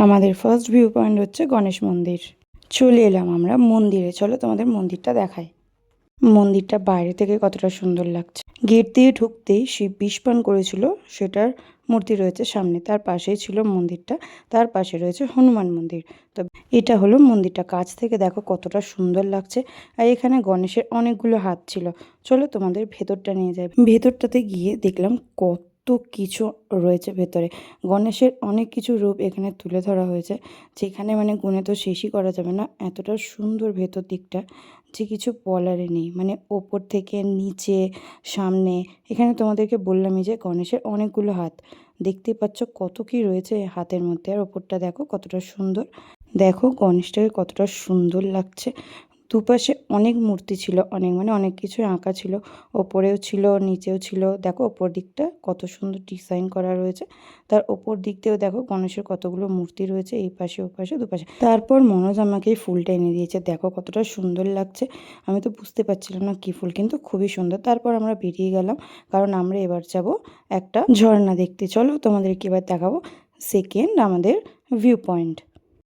আমাদের first view point হচ্ছে গণেশ মন্দির। চলে এলাম আমরা মন্দিরে, চলো তোমাদের মন্দিরটা দেখাই। মন্দিরটা বাইরে থেকে কতটা সুন্দর লাগছে। গেট দিয়ে ঢুকতেই শিব বিষ পান করেছিল সেটার মূর্তি রয়েছে সামনে, তার পাশেই ছিল মন্দিরটা, তার পাশে রয়েছে হনুমান মন্দির। তো এটা হলো মন্দিরটা, কাছ থেকে দেখো কতটা সুন্দর লাগছে। আর এখানে গণেশের অনেকগুলো হাত ছিল। চলো তোমাদের ভেতরটা নিয়ে যাই। ভেতরটাতে গিয়ে দেখলাম কত কিছু রয়েছে ভেতরে। গণেশের অনেক কিছু রূপ এখানে তুলে ধরা হয়েছে, যেখানে মানে গুণে তো শেষই করা যাবে না। এতটা সুন্দর ভেতর দিকটা যে কিছু বলারই নেই। মানে ওপর থেকে নিচে, সামনে, এখানে তোমাদেরকে বললামই যে গণেশের অনেকগুলো হাত। দেখতে পাচ্ছ কত কি রয়েছে হাতের মধ্যে। আর ওপরটা দেখো কতটা সুন্দর। দেখো গণেশটাকে কতটা সুন্দর লাগছে। দুপাশে অনেক মূর্তি ছিল, অনেক মানে অনেক কিছু আঁকা ছিল। ওপরেও ছিল, নিচেও ছিল। দেখো ওপর দিকটা কত সুন্দর ডিজাইন করা রয়েছে। তার ওপর দিক দিয়েও দেখো গণেশের কতগুলো মূর্তি রয়েছে, এই পাশে ও পাশে দুপাশে। তারপর মনোজ আমাকে এই ফুলটা এনে দিয়েছে, দেখো কতটা সুন্দর লাগছে। আমি তো বুঝতে পারছিলাম না কি ফুল, কিন্তু খুবই সুন্দর। তারপর আমরা বেরিয়ে গেলাম, কারণ আমরা এবার যাব একটা ঝর্ণা দেখতে। চলো তোমাদেরকে এবার দেখাবো সেকেন্ড আমাদের ভিউ পয়েন্ট।